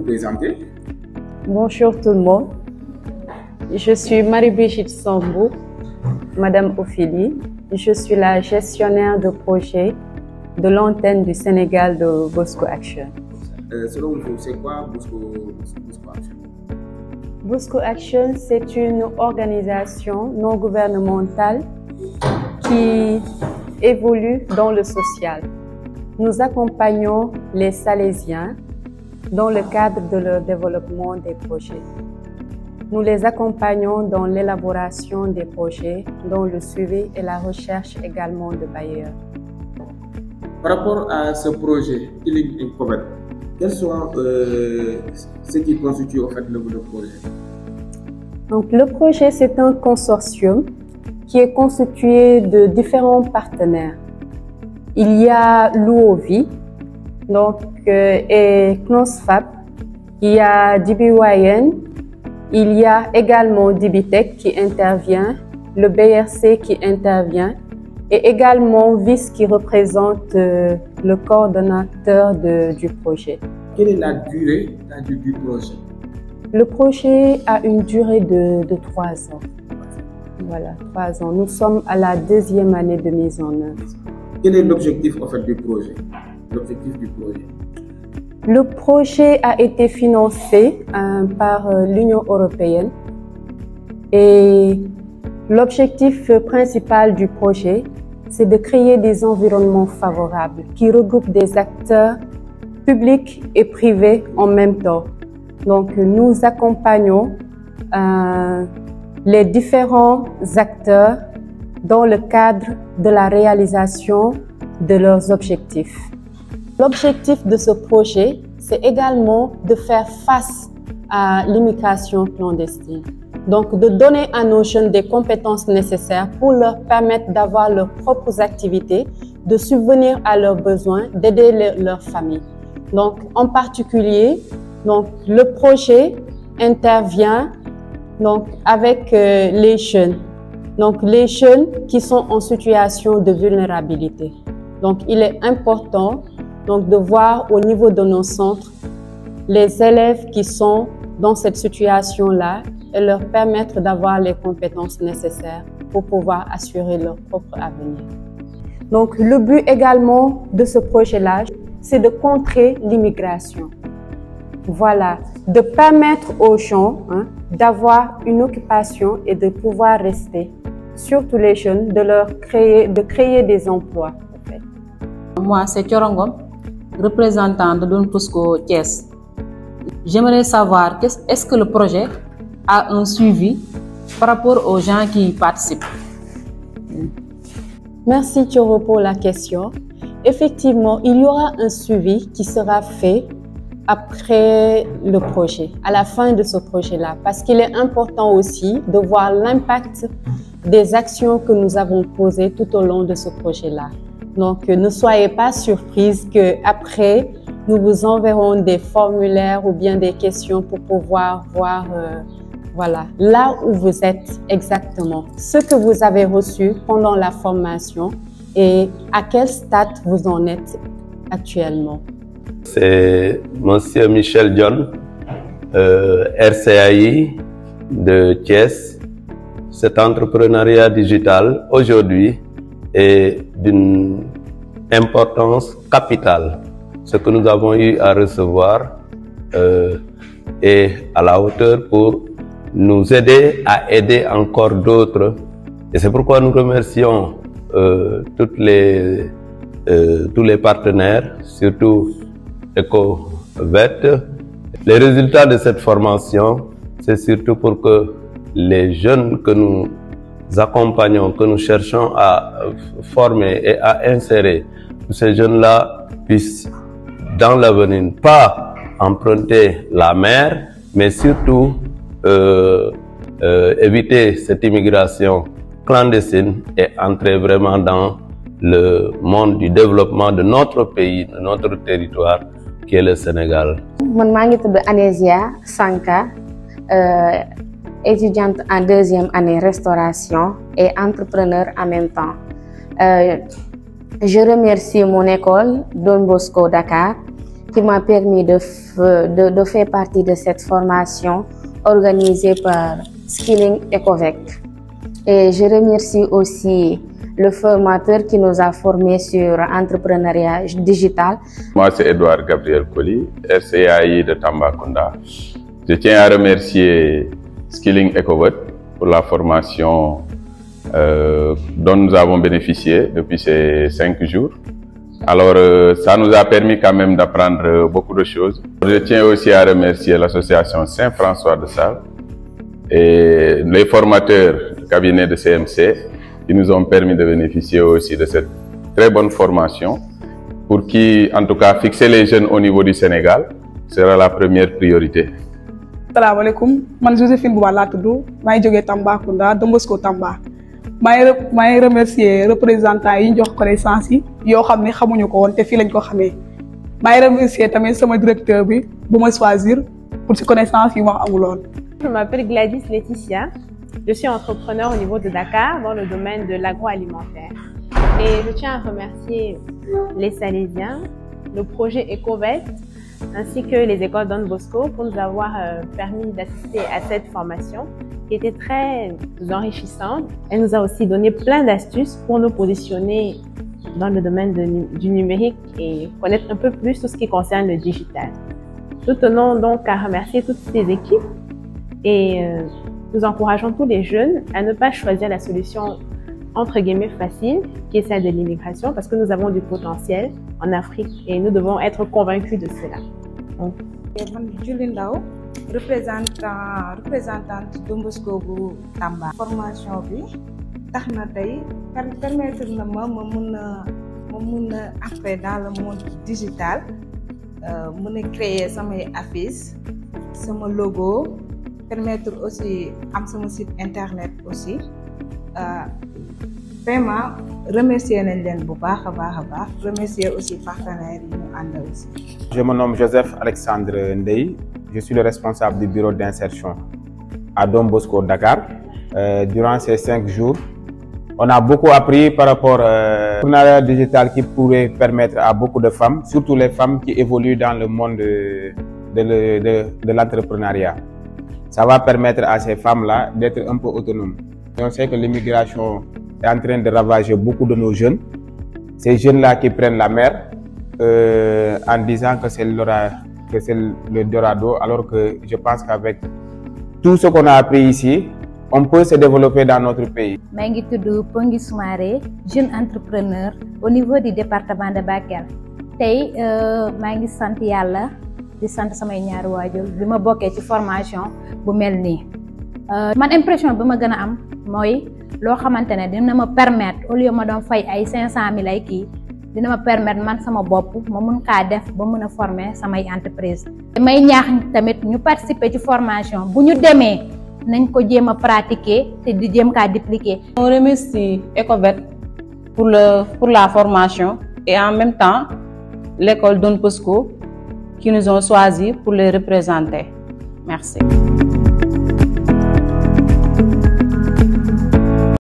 présenter? Bonjour tout le monde. Je suis Marie-Brigitte Sambou, Madame Ophélie. Je suis la gestionnaire de projet de l'antenne du Sénégal de Bosco Action. Selon vous, c'est quoi Bosco Action? Bosco Action, c'est une organisation non gouvernementale qui évolue dans le social. Nous accompagnons les Salésiens dans le cadre de leur développement des projets. Nous les accompagnons dans l'élaboration des projets, dans le suivi et la recherche également de bailleurs. Par rapport à ce projet, Healing in Poverty, quels sont ce qui constitue en fait le projet? Donc, le projet, c'est un consortium qui est constitué de différents partenaires. Il y a l'UOVI et CNOSFAP, il y a DBYN, il y a également DBTech qui intervient, le BRC qui intervient et également VIS qui représente le coordonnateur du projet. Quelle est la durée du projet? Le projet a une durée de 3 ans. Voilà, 3 ans. Nous sommes à la 2e année de mise en œuvre. Quel est l'objectif en fait du projet? L'objectif du projet? Le projet a été financé par l'Union européenne et l'objectif principal du projet, c'est de créer des environnements favorables qui regroupent des acteurs publics et privés en même temps. Donc, nous accompagnons les différents acteurs dans le cadre de la réalisation de leurs objectifs. L'objectif de ce projet, c'est également de faire face à l'immigration clandestine. Donc, de donner à nos jeunes des compétences nécessaires pour leur permettre d'avoir leurs propres activités, de subvenir à leurs besoins, d'aider leur famille. Donc, en particulier, le projet intervient avec les jeunes. Donc, les jeunes qui sont en situation de vulnérabilité. Donc, il est important de voir au niveau de nos centres les élèves qui sont dans cette situation-là et leur permettre d'avoir les compétences nécessaires pour pouvoir assurer leur propre avenir. Donc, le but également de ce projet-là, c'est de contrer l'immigration. Voilà, de permettre aux gens d'avoir une occupation et de pouvoir rester. Surtout les jeunes, de créer des emplois. En fait. Moi, c'est Thiorongom, représentant de Don Bosco Thiès. J'aimerais savoir, est-ce que le projet a un suivi par rapport aux gens qui participent? Merci Thioro pour la question. Effectivement, il y aura un suivi qui sera fait après le projet, à la fin de ce projet-là, parce qu'il est important aussi de voir l'impact des actions que nous avons posées tout au long de ce projet-là. Donc, ne soyez pas surprise qu'après, nous vous enverrons des formulaires ou bien des questions pour pouvoir voir là où vous êtes exactement, ce que vous avez reçu pendant la formation et à quel stade vous en êtes actuellement. C'est Monsieur Michel Dion, RCAI de Thiès. Cet entrepreneuriat digital aujourd'hui est d'une importance capitale. Ce que nous avons eu à recevoir est à la hauteur pour nous aider à aider encore d'autres. Et c'est pourquoi nous remercions tous les partenaires, surtout EcoVet. Les résultats de cette formation, c'est surtout pour que les jeunes que nous accompagnons, que nous cherchons à former et à insérer, que ces jeunes-là puissent, dans l'avenir, pas emprunter la mer, mais surtout éviter cette immigration clandestine et entrer vraiment dans le monde du développement de notre pays, de notre territoire, qui est le Sénégal. Je suis Anésia Sanka, étudiante en 2e année restauration et entrepreneur en même temps. Je remercie mon école Don Bosco Dakar qui m'a permis de faire partie de cette formation organisée par Skilling Ecovec. Et je remercie aussi le formateur qui nous a formés sur entrepreneuriat digital. Moi, c'est Edouard Gabriel Colli, RCAI de Tambacounda. Je tiens à remercier Skilling Ecovec pour la formation dont nous avons bénéficié depuis ces 5 jours. Alors, ça nous a permis quand même d'apprendre beaucoup de choses. Je tiens aussi à remercier l'association Saint-François de Sales et les formateurs du cabinet de CMC qui nous ont permis de bénéficier aussi de cette très bonne formation pour qui, en tout cas, fixer les jeunes au niveau du Sénégal sera la première priorité. Salam alaikum, je suis Joséphine Bouba Toudou, je suis Tambacounda, Don Bosco Tamba. Je remercie les représentants qui ont connaissance, qui ont xamné xamuñu ko won té fi lañ ko xamé. Je remercie tamit sama directeur bi bu ma choisir pour ces connaissances yi ma amulone. Je m'appelle Gladys Laetitia. Je suis entrepreneur au niveau de Dakar dans le domaine de l'agroalimentaire. Et je tiens à remercier les Salésiens, le projet Ecovec, ainsi que les écoles Don Bosco pour nous avoir permis d'assister à cette formation qui était très enrichissante. Elle nous a aussi donné plein d'astuces pour nous positionner dans le domaine du numérique et connaître un peu plus tout ce qui concerne le digital. Nous tenons donc à remercier toutes ces équipes et nous encourageons tous les jeunes à ne pas choisir la solution entre guillemets facile, qui est celle de l'immigration, parce que nous avons du potentiel en Afrique et nous devons être convaincus de cela. Donc, Julie Ndao, représentante Don Bosco bu Tamba. Formation bi tax na tey permettre na ma mun a après dans le monde digital mun a créer samay affiches sama logo, permettre aussi am sama site internet aussi. Vraiment remercier nañ leen bu baax a baax remercier aussi partenaires yi ñu àndal aussi. Je me nomme Joseph Alexandre Ndeye, je suis le responsable du bureau d'insertion à Don Bosco Dakar. Durant ces 5 jours, on a beaucoup appris par rapport à l'entrepreneuriat digital qui pourrait permettre à beaucoup de femmes, surtout les femmes qui évoluent dans le monde de l'entrepreneuriat. Ça va permettre à ces femmes-là d'être un peu autonomes. On sait que l'immigration est en train de ravager beaucoup de nos jeunes. Ces jeunes-là qui prennent la mer en disant que c'est le dorado, alors que je pense qu'avec tout ce qu'on a appris ici, on peut se développer dans notre pays. Je suis Pongi Soumaré, jeune entrepreneur au niveau du département de Bakel. Tay je suis sant Yalla di sant samay ñaari waajur bi ma bokkee ci formation bu mel nii. Man impression bi ma gën a am mooy loo xamante ne dina ma permettre au lieu ma doon fay ay 500 000 ay kii dina ma permettre man sama bopp ma mun kaa def ba mun a former samay entreprise. May ñaax tamit ñu participer ci formation bu ñu demee nañ ko jéem a pratiquer te di jéem kaa dupliquer. On remercie Ecovec pour la formation et en même temps l'école Don Bosco qui nous ont choisis pour les représenter. Merci.